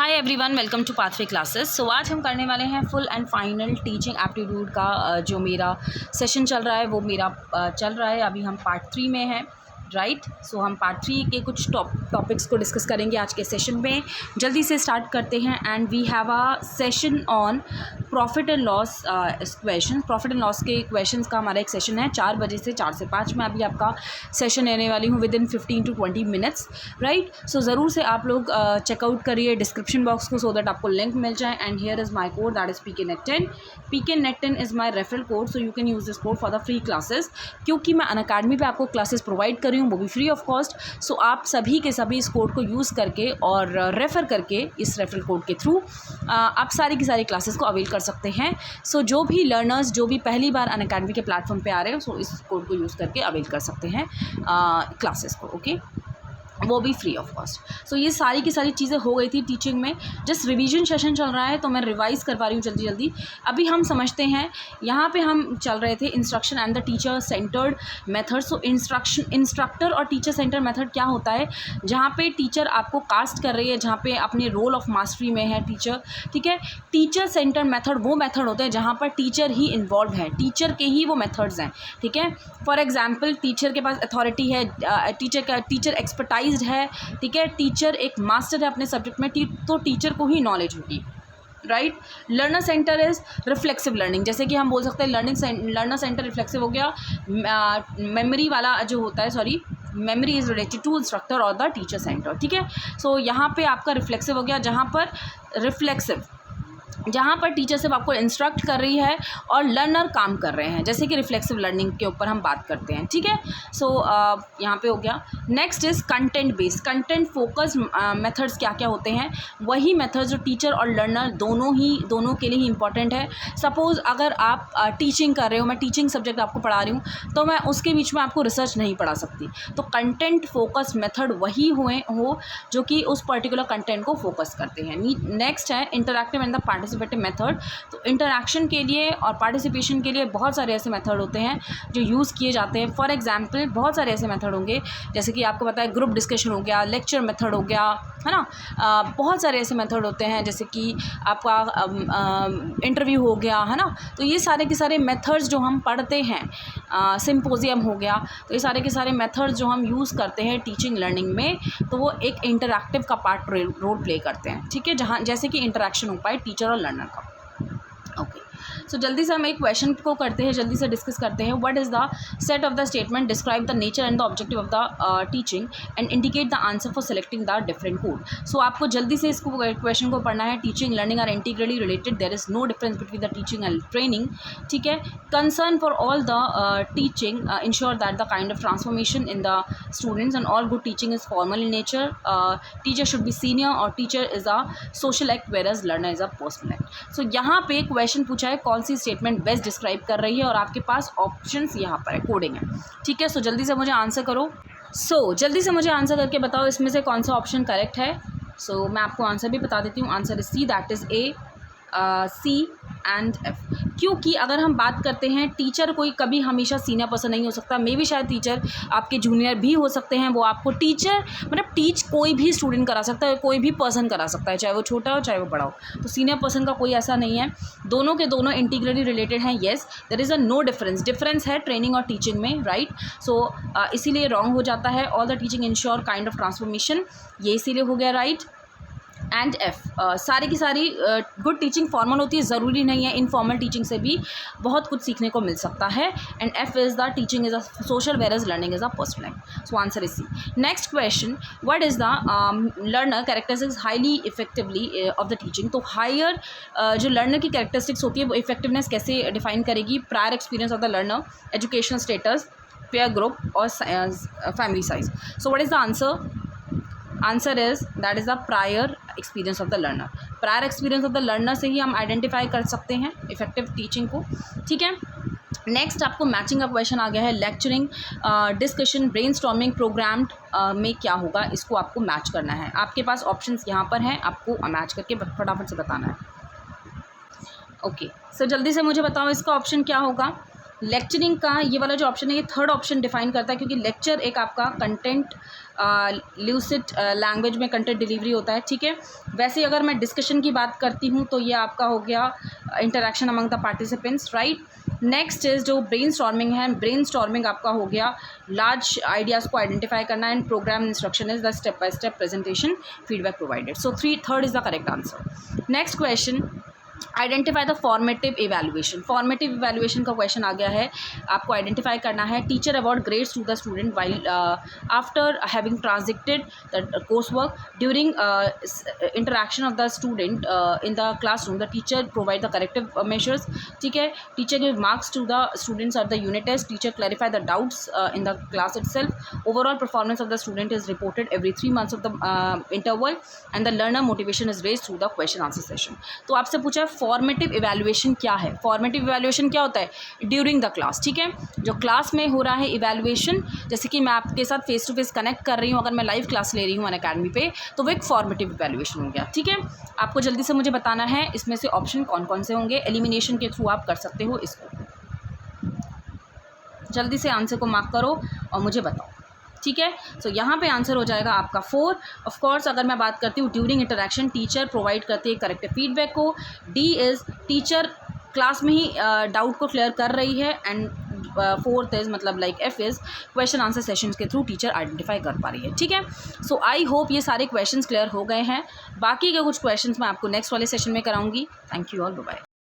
Hi everyone, welcome to pathway classes. So आज हम करने वाले हैं full and final teaching aptitude का जो मेरा सेशन चल रहा है वो मेरा चल रहा है। अभी हम पार्ट 3 में हैं, राइट। सो हम पार्ट 3 के कुछ टॉपिक्स को डिस्कस करेंगे आज के सेशन में। जल्दी से स्टार्ट करते हैं। And we have a session on profit and loss question. Profit and loss के क्वेश्चंस का हमारा एक सेशन है 4 बजे से 4 से 5 में। अभी आपका सेशन लेने वाली हूँ within 15 to 20 minutes, right. So ज़रूर से आप लोग चेकआउट करिए डिस्क्रिप्शन बॉक्स को, सो दैट आपको लिंक मिल जाए। And here is my code, that is PKNET10। PKNET10 is my referral code, so you can use this code for the free classes. क्योंकि मैं अनअकैडमी पे आपको क्लासेस प्रोवाइड कर रही हूँ, वो भी फ्री ऑफ कॉस्ट। सो आप सभी के सभी इस कोड को यूज़ करके और रेफ़र करके इस रेफरल कोड के थ्रू आप सारी की सारी क्लासेस को अवेल कर सकते हैं। सो जो भी लर्नर्स जो भी पहली बार अनअकैडमी के प्लेटफॉर्म पे आ रहे हो, सो इस कोड को यूज़ करके अवेल कर सकते हैं क्लासेस को, ओके, वो भी फ्री ऑफ कॉस्ट। सो ये सारी की सारी चीज़ें हो गई थी टीचिंग में। जस्ट रिवीजन सेशन चल रहा है तो मैं रिवाइज़ करवा रही हूँ जल्दी जल्दी। अभी हम समझते हैं, यहाँ पे हम चल रहे थे instruction and the teacher centred method. So instructor और टीचर सेंटर्ड मेथड क्या होता है, जहाँ पे टीचर आपको कास्ट कर रही है, जहाँ पे अपने रोल ऑफ मास्टरी में है टीचर, ठीक है। टीचर सेंटर्ड मेथड वो मेथड होते हैं जहाँ पर टीचर ही इन्वॉल्व है, टीचर के ही वो मेथड्स हैं, ठीक है। फॉर एग्जाम्पल, टीचर के पास अथॉरिटी है, टीचर एक्सपर्टाइज है, ठीक है। टीचर एक मास्टर है अपने सब्जेक्ट में, तो टीचर को ही नॉलेज होगी, right. Learner centre is reflexive learning, जैसे कि हम बोल सकते हैं लर्नर सेंटर रिफ्लेक्सिव हो गया। मेमोरी वाला जो होता है, sorry, memory is related to instructor और द टीचर सेंटर, ठीक है। सो यहाँ पे आपका रिफ्लेक्सिव हो गया, जहाँ पर टीचर सिर्फ आपको इंस्ट्रक्ट कर रही है और लर्नर काम कर रहे हैं, जैसे कि रिफ्लेक्सिव लर्निंग के ऊपर हम बात करते हैं, ठीक है। सो यहाँ पे हो गया। Next is content based. Content focus methods क्या क्या होते हैं, वही मेथड्स जो टीचर और लर्नर दोनों के लिए ही इंपॉर्टेंट है। सपोज़ अगर आप टीचिंग कर रहे हो, मैं टीचिंग सब्जेक्ट आपको पढ़ा रही हूँ, तो मैं उसके बीच में आपको रिसर्च नहीं पढ़ा सकती। तो कंटेंट फोकस मेथड वही हो जो कि उस पर्टिकुलर कंटेंट को फोकस करते हैं। नेक्स्ट है interactive and the participative method. तो इंटरैक्शन के लिए और पार्टिसिपेशन के लिए बहुत सारे ऐसे मेथड होते हैं जो यूज़ किए जाते हैं। फॉर एग्जांपल, बहुत सारे ऐसे मेथड होंगे, जैसे कि आपको पता है ग्रुप डिस्कशन हो गया, लेक्चर मेथड हो गया, है ना। बहुत सारे ऐसे मेथड होते हैं, जैसे कि आपका इंटरव्यू हो गया, है ना। तो ये सारे के सारे मेथड्स जो हम पढ़ते हैं, सिम्पोजियम हो गया, तो ये सारे के सारे मेथड्स जो हम यूज़ करते हैं टीचिंग लर्निंग में, तो वो एक इंटरैक्टिव का पार्ट रोल प्ले करते हैं, ठीक है, जहाँ जैसे कि इंटरैक्शन हो पाए टीचर और लर्नर का, ओके। सो जल्दी से हम एक क्वेश्चन को करते हैं, जल्दी से डिस्कस करते हैं। What is the set of the statement describe the nature and the objective of the teaching and indicate the answer for selecting the different code. So आपको जल्दी से इसको क्वेश्चन को पढ़ना है। Teaching learning are integrally related, there is no difference between the teaching and training, ठीक है। Concern for all the teaching ensure that the kind of transformation in the students and all good teaching is formal in nature. Teacher should be senior और teacher is a social act whereas learner is a personal act. So यहाँ पे question पूछा है कौन सी statement best describe कर रही है, और आपके पास ऑप्शंस यहाँ पर है, कोडिंग है, ठीक है। सो जल्दी से मुझे आंसर करो। जल्दी से मुझे आंसर करके बताओ इसमें से कौन सा ऑप्शन करेक्ट है। मैं आपको आंसर भी बता देती हूँ। Answer is C, that is A, C and F. क्योंकि अगर हम बात करते हैं, टीचर कोई कभी हमेशा सीनियर पर्सन नहीं हो सकता। मे भी शायद टीचर आपके जूनियर भी हो सकते हैं, वो आपको टीचर मतलब टीच कोई भी स्टूडेंट करा सकता है, कोई भी पर्सन करा सकता है, चाहे वो छोटा हो चाहे वो बड़ा हो। तो सीनियर पर्सन का कोई ऐसा नहीं है, दोनों के दोनों इंटीग्रली रिलेटेड हैं। Yes, there is a no difference है ट्रेनिंग और टीचिंग में, राइट। इसीलिए रॉन्ग हो जाता है। All the teaching ensure kind of transformation, ये इसीलिए हो गया, राइट। एंड एफ, सारी की सारी गुड टीचिंग फॉर्मल होती है, ज़रूरी नहीं है, इनफॉर्मल टीचिंग से भी बहुत कुछ सीखने को मिल सकता है। And F is the teaching is a social whereas learning is a personal act. So answer is C. Next question, what is the learner characteristics highly effectively of the teaching. तो higher जो learner की characteristics होती है वो effectiveness कैसे define करेगी। Prior experience of the learner, educational status, peer group और family size. So what is the answer. Answer is that is the prior experience of the learner. Prior experience of the learner से ही हम identify कर सकते हैं effective teaching को, ठीक है। Next आपको मैचिंग का क्वेश्चन आ गया है। लेक्चरिंग, डिस्कशन, ब्रेनस्टॉर्मिंग, प्रोग्राम्ड में क्या होगा, इसको आपको मैच करना है। आपके पास ऑप्शंस यहाँ पर हैं, आपको मैच करके फटाफट से बताना है, ओके। जल्दी से मुझे बताओ इसका ऑप्शन क्या होगा। लेक्चरिंग का ये वाला जो ऑप्शन है ये थर्ड ऑप्शन डिफाइन करता है, क्योंकि लेक्चर एक आपका कंटेंट ल्यूसिड लैंग्वेज में कंटेंट डिलीवरी होता है, ठीक है। वैसे अगर मैं डिस्कशन की बात करती हूँ तो ये आपका हो गया interaction among the participants, right. Next is जो ब्रेन स्टॉर्मिंग है, ब्रेन स्टॉर्मिंग आपका हो गया लार्ज आइडियाज़ को आइडेंटिफाई करना, and program instruction is the step by step presentation feedback provided. So third is the correct answer. Next question, identify the formative evaluation. Formative evaluation का question आ गया है, आपको आइडेंटिफाई करना है teacher award grades to the student while after having transited the course work during interaction of the student in the classroom the teacher provide the corrective measures, ठीक है। Teacher give marks to the students of the unit test, teacher clarify the doubts in the class itself, overall performance of the student is reported every 3 months of the interval, and the learner motivation is raised through the question answer session. तो आपसे पूछा है formative evaluation क्या है। Formative evaluation क्या होता है? During the class, ठीक है। जो क्लास में हो रहा है इवैल्यूएशन, जैसे कि मैं आपके साथ फेस टू फेस कनेक्ट कर रही हूँ, अगर मैं लाइव क्लास ले रही हूँ अनअकैडमी पे, तो वो एक फॉर्मेटिव इवैल्यूएशन हो गया, ठीक है। आपको जल्दी से मुझे बताना है इसमें से ऑप्शन कौन कौन से होंगे, एलिमिनेशन के थ्रू आप कर सकते हो इसको। जल्दी से आंसर को मार्क करो और मुझे बताओ, ठीक है। सो यहाँ पे आंसर हो जाएगा आपका 4। ऑफ कोर्स अगर मैं बात करती हूँ ड्यूरिंग इंटरेक्शन, टीचर प्रोवाइड करती है करेक्टिव फीडबैक को। डी इज़ टीचर क्लास में ही डाउट को क्लियर कर रही है, एंड फोर्थ इज मतलब like F is question answer sessions के थ्रू टीचर आइडेंटिफाई कर पा रही है, ठीक है। सो आई होप ये सारे क्वेश्चंस क्लियर हो गए हैं। बाकी के कुछ क्वेश्चंस मैं आपको नेक्स्ट वाले सेशन में कराऊंगी। Thank you all, bye bye.